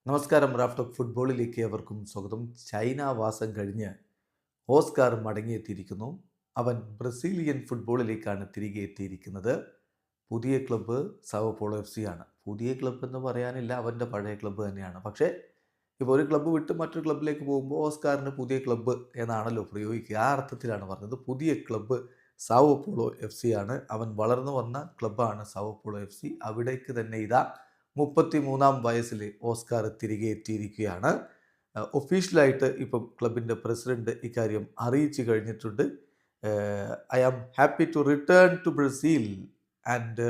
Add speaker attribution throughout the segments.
Speaker 1: നമസ്കാരം. റാഫ്റ്റോക്ക് ഫുട്ബോളിലേക്ക് അവർക്കും സ്വാഗതം. ചൈന വാസം കഴിഞ്ഞ് ഓസ്കാർ മടങ്ങിയെത്തിയിരിക്കുന്നു. അവൻ ബ്രസീലിയൻ ഫുട്ബോളിലേക്കാണ് തിരികെ എത്തിയിരിക്കുന്നത്. പുതിയ club Sao Paulo F C ആണ്. പുതിയ ക്ലബ്ബ് എന്ന് പറയാനില്ല, അവൻ്റെ പഴയ ക്ലബ്ബ് തന്നെയാണ്. പക്ഷേ ഇപ്പോൾ ഒരു ക്ലബ്ബ് വിട്ട് മറ്റൊരു ക്ലബ്ബിലേക്ക് പോകുമ്പോൾ ഓസ്കാറിന് പുതിയ ക്ലബ്ബ് എന്നാണല്ലോ പ്രയോഗിക്കുക. ആ അർത്ഥത്തിലാണ് പറഞ്ഞത്. പുതിയ club Sao Paulo F C ആണ്. അവൻ വളർന്നു വന്ന ക്ലബ്ബാണ് സാവോ പോളോ എഫ് സി. അവിടേക്ക് തന്നെ ഇതാ 33-ാം വയസ്സിൽ ഓസ്കാർ തിരികെ എത്തിയിരിക്കുകയാണ്. ഒഫീഷ്യലായിട്ട് ഇപ്പം ക്ലബിൻ്റെ പ്രസിഡന്റ് ഇക്കാര്യം അറിയിച്ചു കഴിഞ്ഞിട്ടുണ്ട്. I am happy to return to Brazil and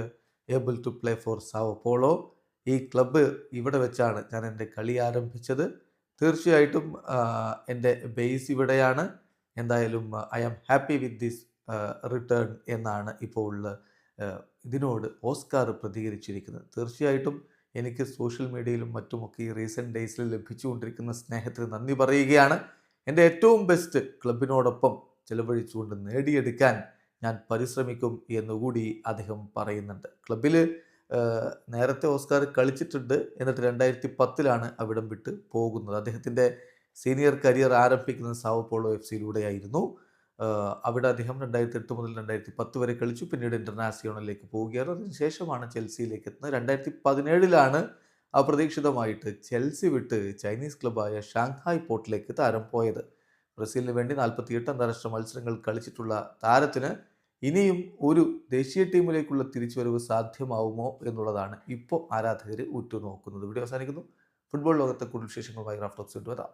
Speaker 1: able to play for Sao Paulo. ഈ ക്ലബ്ബ് ഇവിടെ വെച്ചാണ് ഞാൻ എൻ്റെ കളി ആരംഭിച്ചത്. തീർച്ചയായിട്ടും എൻ്റെ ബേസ് ഇവിടെയാണ്. എന്തായാലും I am happy with this return എന്നാണ് ഇപ്പോൾ ഇതിനോട് ഓസ്കാർ പ്രതികരിച്ചിരിക്കുന്നത്. തീർച്ചയായിട്ടും എനിക്ക് സോഷ്യൽ മീഡിയയിലും മറ്റുമൊക്കെ ഈ റീസെൻറ്റ് ഡേയ്സിൽ ലഭിച്ചുകൊണ്ടിരിക്കുന്ന സ്നേഹത്തിന് നന്ദി പറയുകയാണ്. എൻ്റെ ഏറ്റവും ബെസ്റ്റ് ക്ലബിനോടൊപ്പം ചെലവഴിച്ചുകൊണ്ട് നേടിയെടുക്കാൻ ഞാൻ പരിശ്രമിക്കും എന്നുകൂടി അദ്ദേഹം പറയുന്നുണ്ട്. ക്ലബിൽ നേരത്തെ ഓസ്കാർ കളിച്ചിട്ടുണ്ട്. എന്നിട്ട് 2010 അവിടം വിട്ട് പോകുന്നത്. അദ്ദേഹത്തിൻ്റെ സീനിയർ കരിയർ ആരംഭിക്കുന്നത് സാവോ പോളോ എഫ് സിയിലൂടെയായിരുന്നു. അവിടെ അദ്ദേഹം 2008 മുതൽ 2010 വരെ കളിച്ചു. പിന്നീട് ഇൻ്റർനാഷണലിലേക്ക് പോവുകയായിരുന്നു. അതിനുശേഷമാണ് ചെൽസിയിലേക്ക് എത്തുന്നത്. 2017 അപ്രതീക്ഷിതമായിട്ട് ചെൽസി വിട്ട് ചൈനീസ് ക്ലബ്ബായ ഷാങ്ഹായ് പോർട്ടിലേക്ക് താരം പോയത്. ബ്രസീലിന് വേണ്ടി 48 അന്താരാഷ്ട്ര മത്സരങ്ങൾ കളിച്ചിട്ടുള്ള താരത്തിന് ഇനിയും ഒരു ദേശീയ ടീമിലേക്കുള്ള തിരിച്ചുവരവ് സാധ്യമാവുമോ എന്നുള്ളതാണ് ഇപ്പോൾ ആരാധകർ ഉറ്റുനോക്കുന്നത്. വീഡിയോ അവസാനിക്കുന്നു. ഫുട്ബോൾ ലോകത്തെ കൂടുതൽ വിശേഷങ്ങളുമായി റാഫ്റ്റോക്സ് വരാം.